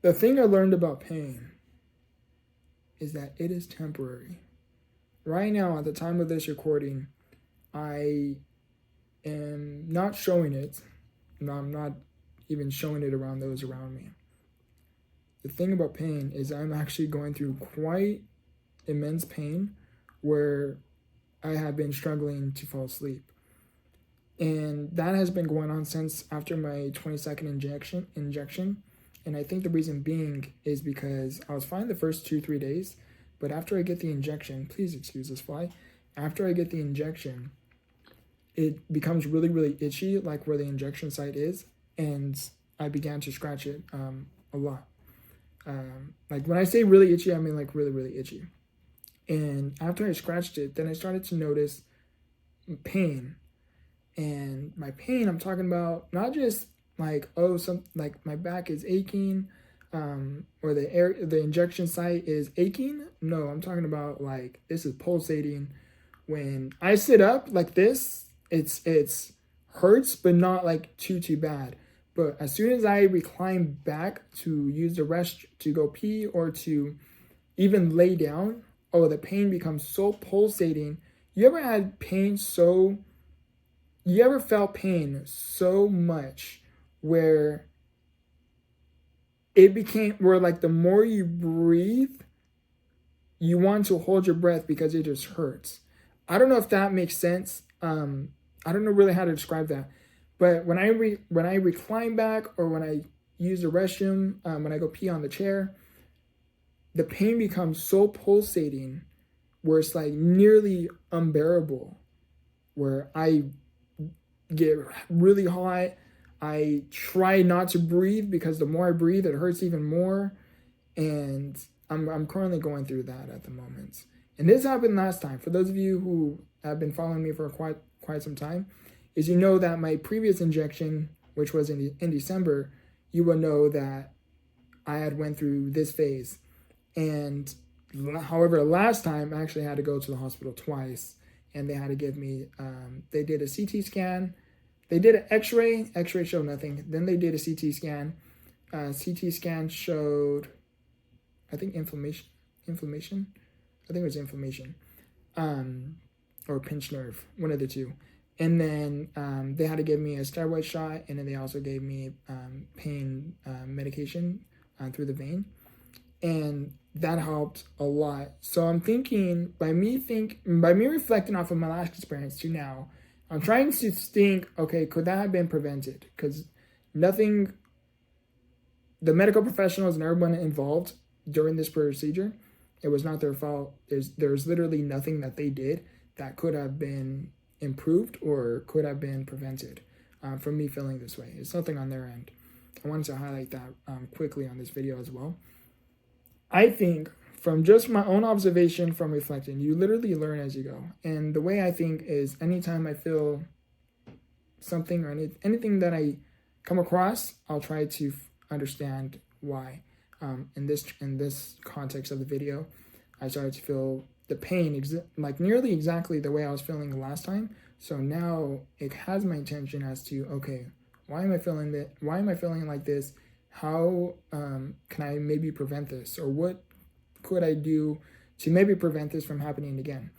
The thing I learned about pain is that it is temporary. Right now, at the time of this recording, I am not showing it. No, I'm not even showing it around those around me. The thing about pain is I'm actually going through quite immense pain where I have been struggling to fall asleep. And that has been going on since after my 22nd injection. And I think the reason being is because I was fine the first 2-3 days, but after I get the injection, please excuse this fly, after I get the injection, it becomes really, really itchy, like where the injection site is, and I began to scratch it a lot. Like when I say really itchy, I mean like really, really itchy. And after I scratched it, then I started to notice pain. And my pain, I'm talking about not just like, oh, like my back is aching, or the injection site is aching. No, I'm talking about like this is pulsating. When I sit up like this, it's hurts, but not like too bad. But as soon as I recline back to use the rest to go pee or to even lay down, oh, the pain becomes so pulsating. You ever felt pain so much where where like the more you breathe, you want to hold your breath because it just hurts. I don't know if that makes sense. I don't know really how to describe that. But when I recline back or when I use the restroom, when I go pee on the chair, the pain becomes so pulsating where it's like nearly unbearable, where I get really hot. I try not to breathe because the more I breathe, it hurts even more. And I'm currently going through that at the moment. And this happened last time. For those of you who have been following me for quite some time, is you know that my previous injection, which was in December, you will know that I had went through this phase. And however, last time I actually had to go to the hospital twice, and they had to give me, they did a CT scan. They did an x-ray showed nothing. Then they did a CT scan. CT scan showed, I think inflammation. I think it was inflammation, or pinched nerve, one of the two. And then they had to give me a steroid shot, and then they also gave me pain medication through the vein, and that helped a lot. So I'm thinking by me reflecting off of my last experience to now, I'm trying to think, okay, could that have been prevented? Because the medical professionals and everyone involved during this procedure, it was not their fault. There's literally nothing that they did that could have been improved or could have been prevented from me feeling this way. It's nothing on their end. I wanted to highlight that quickly on this video as well. I think from just my own observation from reflecting, you literally learn as you go. And the way I think is anytime I feel something or anything that I come across, I'll try to understand why. In this context of the video, I started to feel the pain like nearly exactly the way I was feeling the last time. So now it has my attention as to, okay, why am I feeling that? Why am I feeling like this? How can I maybe prevent this? Or what could I do to maybe prevent this from happening again?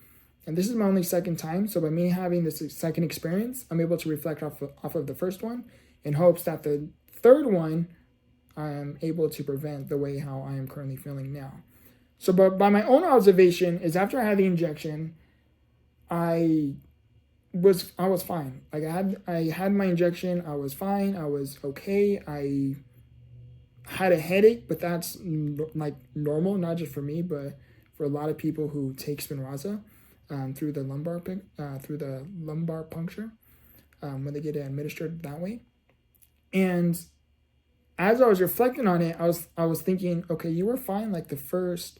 And this is my only second time. So by me having this second experience, I'm able to reflect off of the first one in hopes that the third one, I'm able to prevent the way how I am currently feeling now. So but by my own observation is after I had the injection, I was fine. Like I had my injection, I was fine, I was okay. I had a headache, but that's like normal, not just for me, but for a lot of people who take Spinraza through the lumbar puncture when they get it administered that way. And as I was reflecting on it, I was thinking, okay, you were fine like the first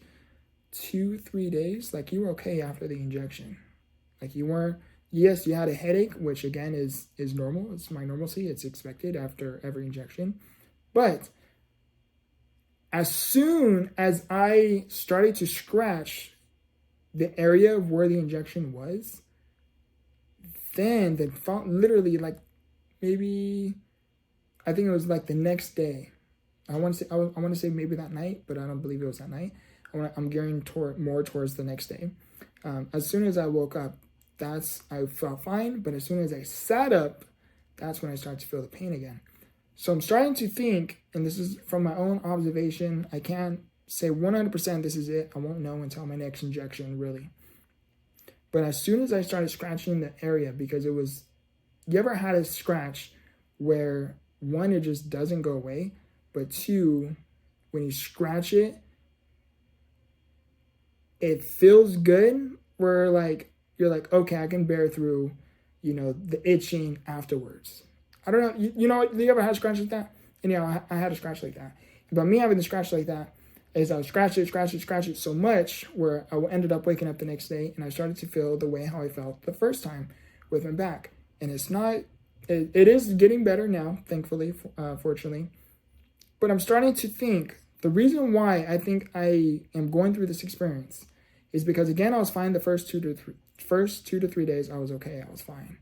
2-3 days, like you were okay after the injection. Like you weren't, yes, you had a headache, which again is normal. It's my normalcy. It's expected after every injection. But as soon as I started to scratch the area of where the injection was, then literally like maybe, I think it was like the next day, I want to say maybe that night, but I don't believe it was that night. I'm gearing more towards the next day. As soon as I woke up, I felt fine. But as soon as I sat up, that's when I started to feel the pain again. So I'm starting to think, and this is from my own observation, I can't say 100% this is it. I won't know until my next injection, really. But as soon as I started scratching the area, because it was, you ever had a scratch where one, it just doesn't go away, but two, when you scratch it, it feels good, where like, you're like, okay, I can bear through, the itching afterwards. I don't know, you ever had a scratch like that? And I had a scratch like that. But me having the scratch like that is I would scratch it so much where I ended up waking up the next day and I started to feel the way how I felt the first time with my back. And it is getting better now, thankfully, fortunately. But I'm starting to think the reason why I think I am going through this experience is because, again, I was fine the first 2 to 3 days. I was okay. I was fine.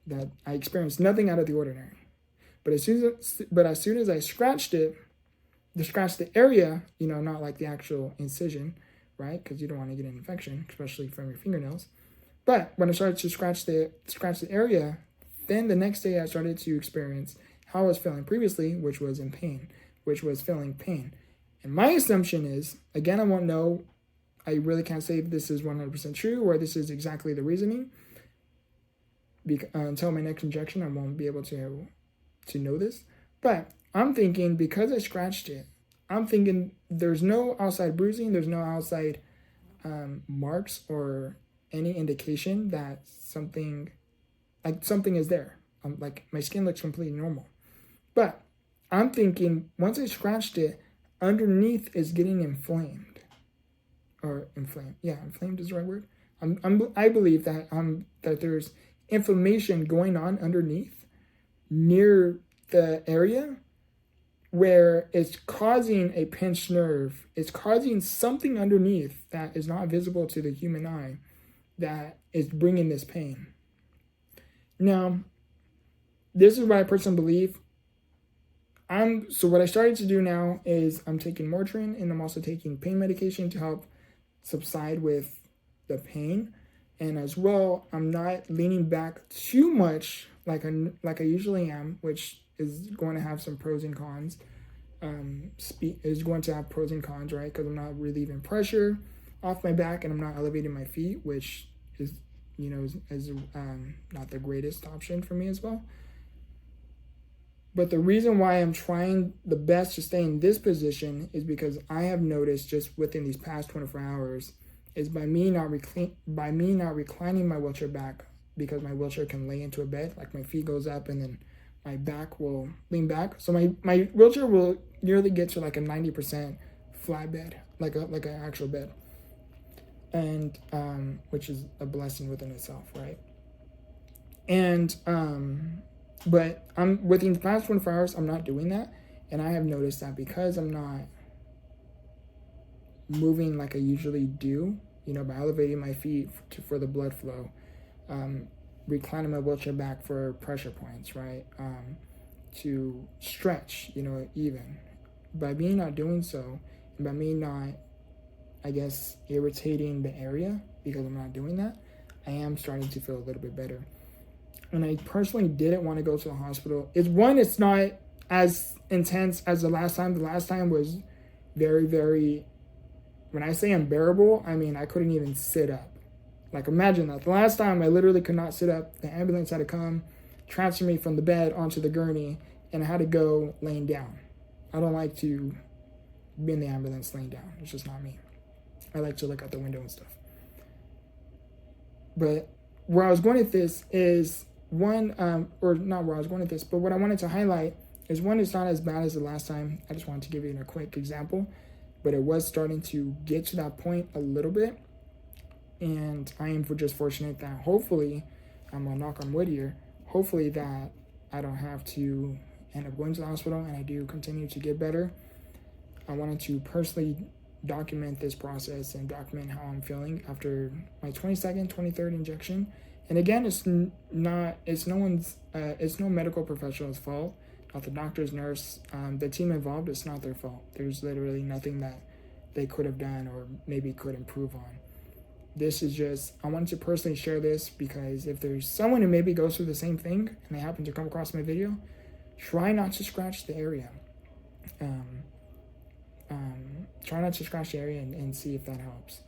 That I experienced nothing out of the ordinary. But as soon as I scratched it, scratch the area, not like the actual incision, right? Because you don't want to get an infection, especially from your fingernails. But when I started to scratch the area, then the next day I started to experience how I was feeling previously, which was feeling pain. And my assumption is, again, I won't know. I really can't say if this is 100% true or this is exactly the reasoning. Until my next injection, I won't be able to know this. But I'm thinking, because I scratched it, I'm thinking there's no outside bruising, there's no outside marks or any indication that something is there. Like my skin looks completely normal. But I'm thinking once I scratched it, underneath is getting inflamed. Or inflamed. Yeah, inflamed is the right word. I believe that there's inflammation going on underneath near the area where it's causing a pinched nerve. It's causing something underneath that is not visible to the human eye that is bringing this pain. Now, this is what I personally believe. So what I started to do now is I'm taking Motrin, and I'm also taking pain medication to help subside with the pain. And as well, I'm not leaning back too much like I usually am, which is going to have some pros and cons. Is going to have pros and cons, right? Because I'm not relieving pressure off my back, and I'm not elevating my feet, which is not the greatest option for me as well. But the reason why I'm trying the best to stay in this position is because I have noticed just within these past 24 hours is by me not reclining my wheelchair back, because my wheelchair can lay into a bed, like my feet goes up and then my back will lean back. So my wheelchair will nearly get to like a 90% flat bed, like an actual bed. And which is a blessing within itself, right? And but within the past 24 hours, I'm not doing that. And I have noticed that because I'm not moving like I usually do, by elevating my feet for the blood flow, reclining my wheelchair back for pressure points, right? To stretch, even. By me not doing so, and by me not, I guess, irritating the area because I'm not doing that, I am starting to feel a little bit better. And I personally didn't want to go to the hospital. It's not as intense as the last time. The last time was very, very, when I say unbearable, I mean I couldn't even sit up. Like, imagine that. The last time I literally could not sit up. The ambulance had to come, transfer me from the bed onto the gurney, and I had to go laying down. I don't like to be in the ambulance laying down. It's just not me. I like to look out the window and stuff. But where I was going with this is not where I was going with this, but what I wanted to highlight is one, it's not as bad as the last time. I just wanted to give you a quick example, but it was starting to get to that point a little bit. And I am just fortunate that hopefully, I'm going to knock on wood here, hopefully that I don't have to end up going to the hospital and I do continue to get better. I wanted to personally document this process and document how I'm feeling after my 22nd, 23rd injection. And again, it's no medical professional's fault. about the doctor's nurse, the team involved, it's not their fault. There's literally nothing that they could have done or maybe could improve on. This is just, I wanted to personally share this because if there's someone who maybe goes through the same thing and they happen to come across my video, try not to scratch the area. Try not to scratch the area and see if that helps.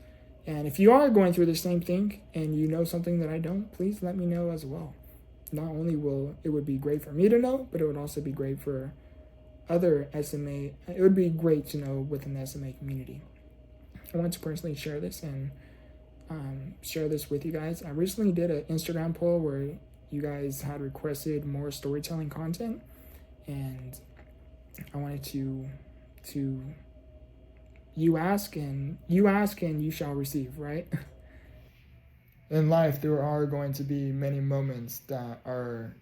And if you are going through the same thing and you know something that I don't, please let me know as well. Not only will it would be great for me to know, but it would also be great for other SMA. It would be great to know within the SMA community. I want to personally share this and share this with you guys. I recently did an Instagram poll where you guys had requested more storytelling content, and I wanted to you ask and you shall receive, right? In life, there are going to be many moments that are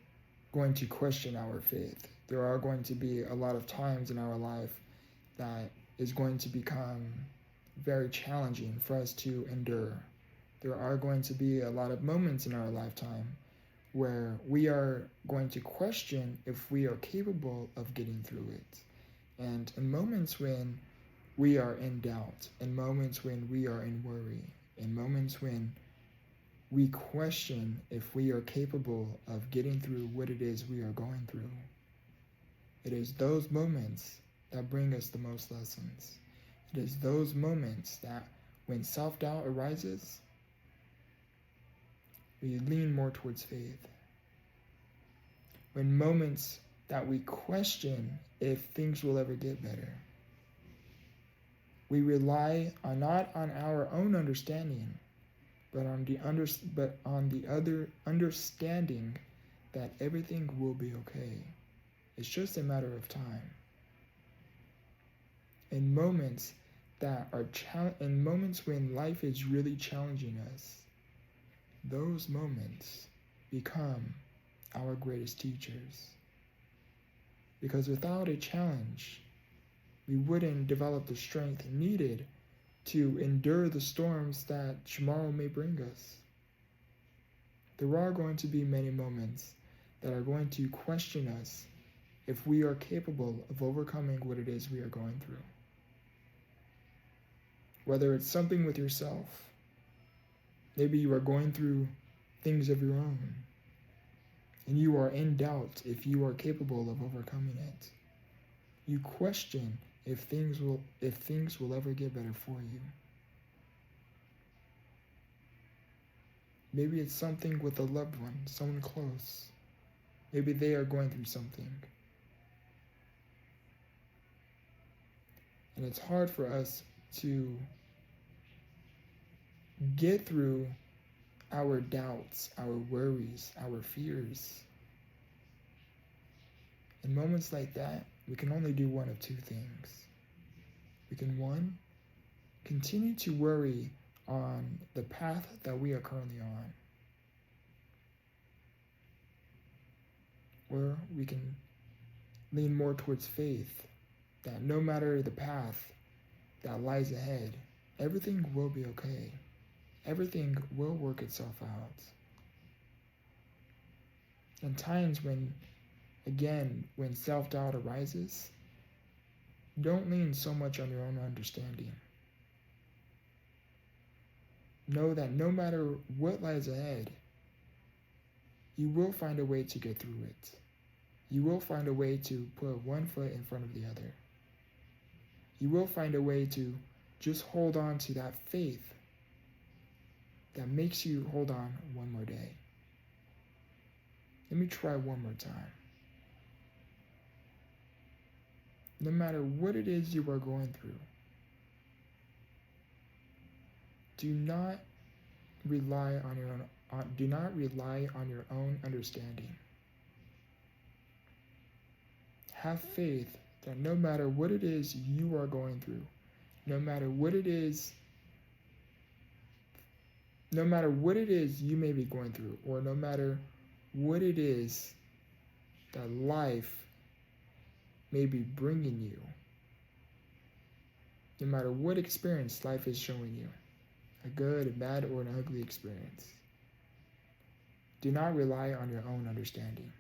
going to question our faith. There are going to be a lot of times in our life that is going to become very challenging for us to endure. There are going to be a lot of moments in our lifetime where we are going to question if we are capable of getting through it. And in moments when we are in doubt, in moments when we are in worry, in moments when we question if we are capable of getting through what it is we are going through, it is those moments that bring us the most lessons. It is those moments that when self-doubt arises, we lean more towards faith. When moments that we question if things will ever get better, we rely on not on our own understanding, but on the other understanding that everything will be okay. It's just a matter of time. In moments in moments when life is really challenging us, those moments become our greatest teachers. Because without a challenge, we wouldn't develop the strength needed to endure the storms that tomorrow may bring us. There are going to be many moments that are going to question us if we are capable of overcoming what it is we are going through. Whether it's something with yourself, maybe you are going through things of your own, and you are in doubt if you are capable of overcoming it. You question if things will ever get better for you. Maybe it's something with a loved one, someone close. Maybe they are going through something. And it's hard for us to get through our doubts, our worries, our fears. In moments like that, we can only do one of two things. We can, one, continue to worry on the path that we are currently on. Or we can lean more towards faith that no matter the path that lies ahead, everything will be okay. Everything will work itself out. And times when self-doubt arises, don't lean so much on your own understanding. Know that no matter what lies ahead, you will find a way to get through it. You will find a way to put one foot in front of the other. You will find a way to just hold on to that faith that makes you hold on one more day. Let me try one more time. No matter what it is you are going through, do not rely on your own understanding. Have faith that no matter what it is you are going through, no matter what it is you may be going through, or no matter what it is that life may be bringing you, no matter what experience life is showing you, a good, a bad, or an ugly experience, do not rely on your own understanding.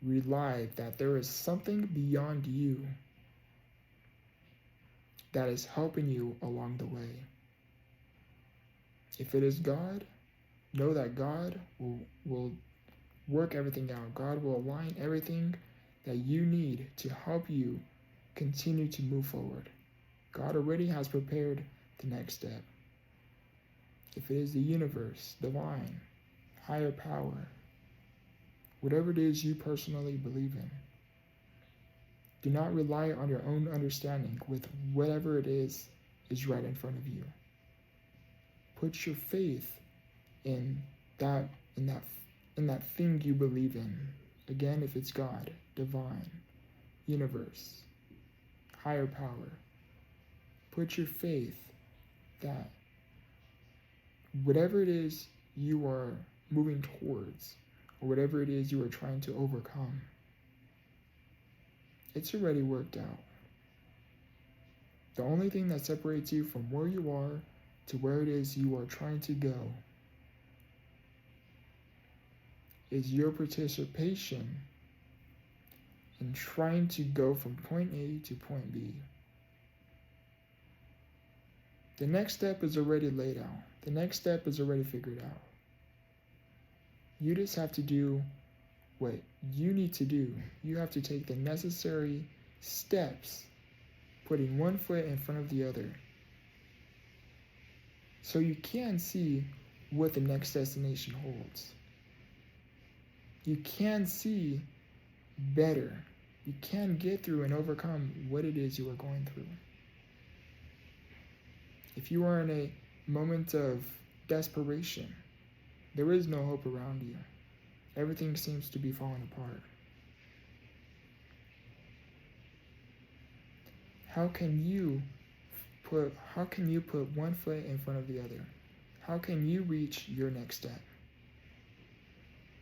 rely that there is something beyond you that is helping you along the way. If it is God, know that God will work everything out. God will align everything that you need to help you continue to move forward. God already has prepared the next step. If it is the universe, divine, higher power, whatever it is you personally believe in, do not rely on your own understanding with whatever it is right in front of you. Put your faith in that thing you believe in. Again, if it's God, divine, universe, higher power, put your faith that whatever it is you are moving towards, or whatever it is you are trying to overcome, it's already worked out. The only thing that separates you from where you are to where it is you are trying to go is your participation in trying to go from point A to point B. The next step is already laid out. The next step is already figured out. You just have to do what you need to do. You have to take the necessary steps, putting one foot in front of the other, so you can see what the next destination holds. You can see better. You can get through and overcome what it is you are going through. If you are in a moment of desperation, there is no hope around you. Everything seems to be falling apart. How can you put one foot in front of the other? How can you reach your next step?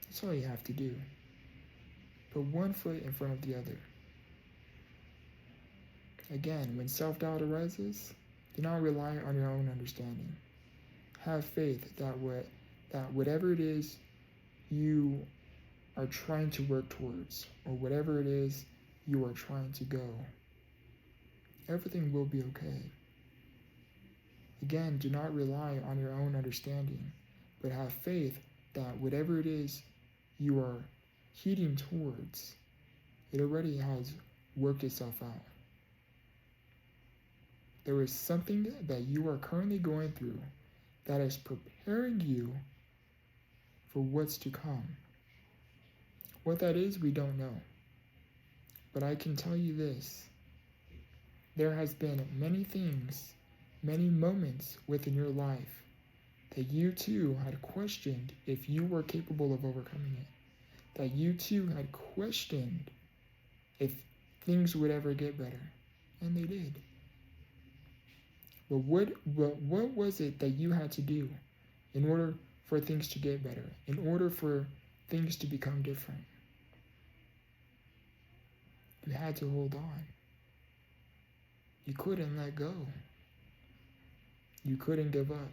That's all you have to do. Put one foot in front of the other. Again, when self-doubt arises, do not rely on your own understanding. Have faith that whatever it is you are trying to work towards, or whatever it is you are trying to go, everything will be okay. Again, do not rely on your own understanding, but have faith that whatever it is you are heading towards, it already has worked itself out. There is something that you are currently going through that is preparing you for what's to come. What that is, we don't know. But I can tell you this. There has been many things, many moments within your life that you too had questioned if you were capable of overcoming it. That you too had questioned if things would ever get better. And they did. But what was it that you had to do in order for things to get better, in order for things to become different? You had to hold on. You couldn't let go. You couldn't give up.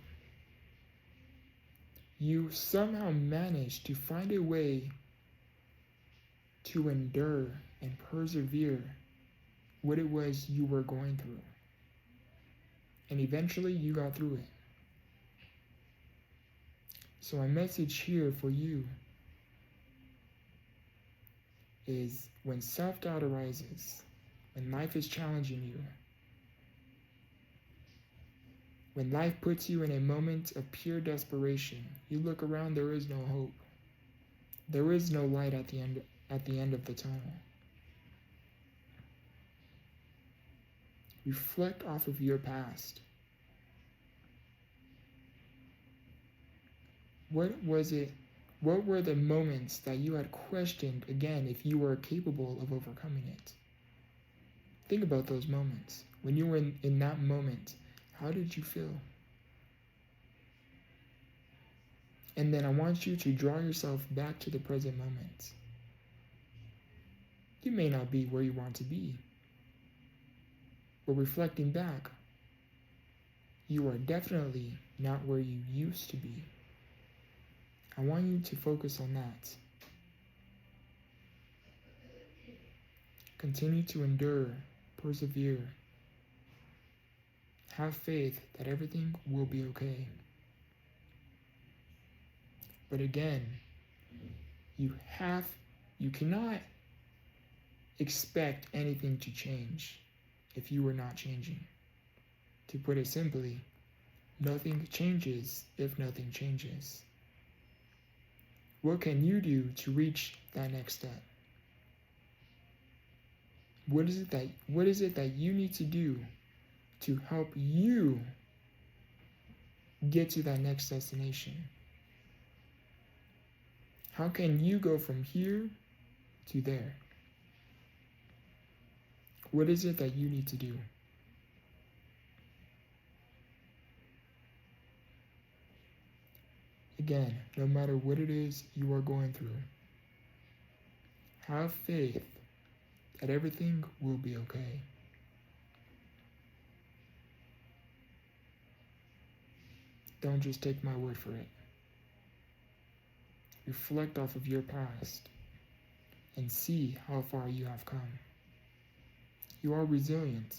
You somehow managed to find a way to endure and persevere what it was you were going through. And eventually you got through it. So my message here for you is, when self-doubt arises, when life is challenging you, when life puts you in a moment of pure desperation, you look around, there is no hope. There is no light at the end of the tunnel. Reflect off of your past. What were the moments that you had questioned again if you were capable of overcoming it? Think about those moments. When you were in that moment, how did you feel? And then I want you to draw yourself back to the present moment. You may not be where you want to be, but reflecting back, you are definitely not where you used to be. I want you to focus on that. Continue to endure, persevere. Have faith that everything will be okay. But again, you cannot expect anything to change if you are not changing. To put it simply, nothing changes if nothing changes. What can you do to reach that next step? What is it that you need to do to help you get to that next destination? How can you go from here to there? What is it that you need to do? Again, no matter what it is you are going through, have faith that everything will be okay. Don't just take my word for it. Reflect off of your past and see how far you have come. You are resilient.